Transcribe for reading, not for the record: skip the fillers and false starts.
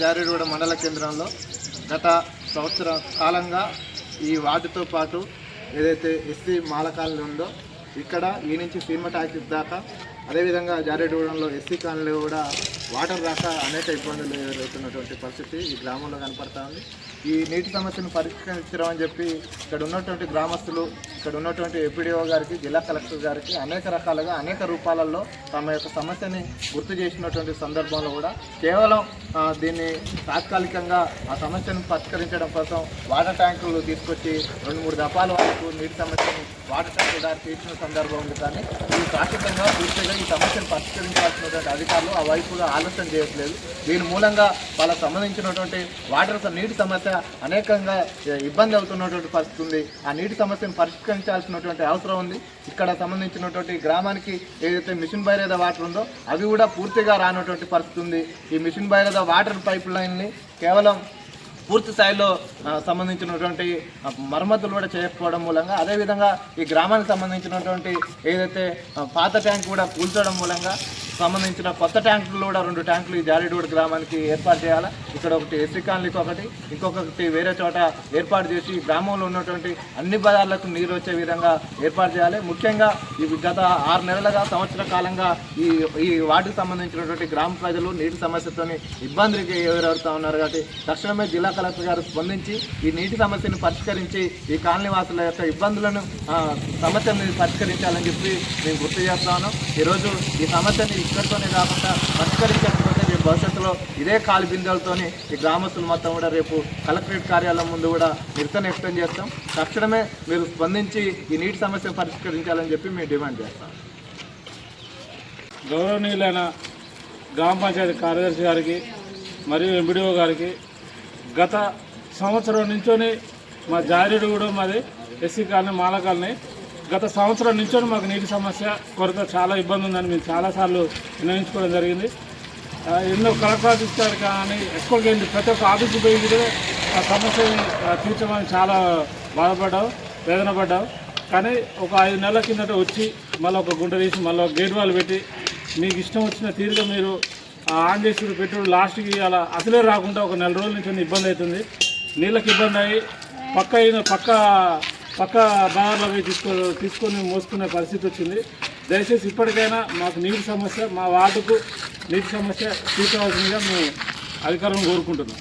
జారెడుగూడ మండల కేంద్రంలో గత సంవత్సర కాలంగా ఈ వార్డుతో పాటు ఏదైతే ఎస్సీ మాల కాలనీ ఉందో ఇక్కడ ఈ నుంచి సీమ టాకీస్ దాకా అదేవిధంగా జారెడుగూడెంలో ఎస్సీ కాలనీలో కూడా వాటర్ రాక అనేక ఇబ్బందులు ఎదురవుతున్నటువంటి పరిస్థితి ఈ గ్రామంలో కనపడతా ఉంది. ఈ నీటి సమస్యను పరిష్కరించడం అని చెప్పి ఇక్కడ ఉన్నటువంటి గ్రామస్తులు, ఇక్కడ ఉన్నటువంటి ఏపీడీఓ గారికి, జిల్లా కలెక్టర్ గారికి అనేక రకాలుగా అనేక రూపాలలో తమ యొక్క సమస్యని గుర్తు చేసినటువంటి సందర్భంలో కూడా కేవలం దీన్ని తాత్కాలికంగా ఆ సమస్యను పరిష్కరించడం కోసం వాటర్ ట్యాంకులు తీసుకొచ్చి 2-3 దఫాల వరకు నీటి సమస్యను వాటర్ ట్యాంకుల ద్వారా తీర్చిన సందర్భం ఉంది. కానీ ఈ శాశ్వతంగా పూర్తిగా ఈ సమస్యను పరిష్కరించాల్సినటువంటి అధికారులు ఆ వైపుగా ఆలోచన చేయట్లేదు. దీని మూలంగా వాళ్ళకు సంబంధించినటువంటి నీటి సమస్య అనేకంగా ఇబ్బంది అవుతున్నటువంటి పరిస్థితి ఉంది. ఆ నీటి సమస్యను పరిష్కరించాల్సినటువంటి అవసరం ఉంది. ఇక్కడ సంబంధించినటువంటి గ్రామానికి ఏదైతే మిషన్ భగీరథ వాటర్ ఉందో అవి కూడా పూర్తిగా రానటువంటి పరిస్థితి ఉంది. ఈ మిషన్ భగీరథ వాటర్ పైప్ లైన్ని కేవలం పూర్తి స్థాయిలో సంబంధించినటువంటి మరమ్మతులు కూడా చేయకపోవడం మూలంగా, అదేవిధంగా ఈ గ్రామానికి సంబంధించినటువంటి ఏదైతే పాత ట్యాంక్ కూడా కూల్చడం మూలంగా సంబంధించిన కొత్త ట్యాంకులు కూడా 2 ట్యాంకులు ఈ జారెడుగూడ గ్రామానికి ఏర్పాటు చేయాలి. ఇక్కడ ఒకటి ఎస్సీ కాలనీకి ఒకటి, ఇంకొకటి వేరే చోట ఏర్పాటు చేసి గ్రామంలో ఉన్నటువంటి అన్ని బజార్లకు నీరు వచ్చే విధంగా ఏర్పాటు చేయాలి. ముఖ్యంగా ఇవి గత 6 నెలలుగా సంవత్సర కాలంగా ఈ వార్డుకు సంబంధించినటువంటి గ్రామ ప్రజలు నీటి సమస్యతో ఇబ్బందులకి ఎదురవుతూ ఉన్నారు. కాబట్టి తక్షణమే జిల్లా కలెక్టర్ గారు స్పందించి ఈ నీటి సమస్యను పరిష్కరించి ఈ కాలనీ వాసుల యొక్క ఇబ్బందులను సమస్యను పరిష్కరించాలని చెప్పి మేము గుర్తు చేస్తాను. ఈరోజు ఈ సమస్యని ఇక్కడితోనే కాకుండా పరిష్కరించకపోతే రేపు భవిష్యత్తులో ఇదే కాలి బిందెలతో ఈ గ్రామస్తులు మొత్తం కూడా రేపు కలెక్టరేట్ కార్యాలయం ముందు కూడా నిరసన వ్యక్తం చేస్తాం. తక్షణమే మీరు స్పందించి ఈ నీటి సమస్యను పరిష్కరించాలని చెప్పి మేము డిమాండ్ చేస్తాం. గౌరవనీయులైన గ్రామ పంచాయతీ కార్యదర్శి గారికి మరియు ఎంపీడీఓ గారికి గత సంవత్సరం నుంచొని మా జారెడుగూడ మాది ఎస్సీ కాలనీ మాల కాలనీ గత సంవత్సరం నుంచో మాకు నీటి సమస్య కొరత చాలా ఇబ్బంది ఉందని మేము చాలాసార్లు విన్నవించుకోవడం జరిగింది. ఎన్నో కలెక్టర్ ఆఫీస్ గారు కానీ ఎక్కువగా ప్రతి ఒక్క ఆఫీసు పోయి ఆ సమస్యని తీర్చమని చాలా బాధపడ్డాం, వేదన పడ్డాం. కానీ ఒక 5 నెలల కిందట వచ్చి మళ్ళీ ఒక గుంట తీసి మళ్ళీ ఒక గేట్ వాల్ పెట్టి మీకు ఇష్టం వచ్చిన తీరుగా మీరు ఆన్ చేసి పెట్టుడు లాస్ట్కి అలా అసలే రాకుండా ఒక 4 రోజుల నుంచి ఇబ్బంది అవుతుంది. నీళ్ళకి ఇబ్బంది అయ్యి పక్క బార్లో పోయి తీసుకొని మోసుకునే పరిస్థితి వచ్చింది. దయచేసి ఇప్పటికైనా మాకు నీటి సమస్య, మా వార్డుకు నీటి సమస్య తీర్చవలసిందిగా మేము అధికారులను కోరుకుంటున్నాం.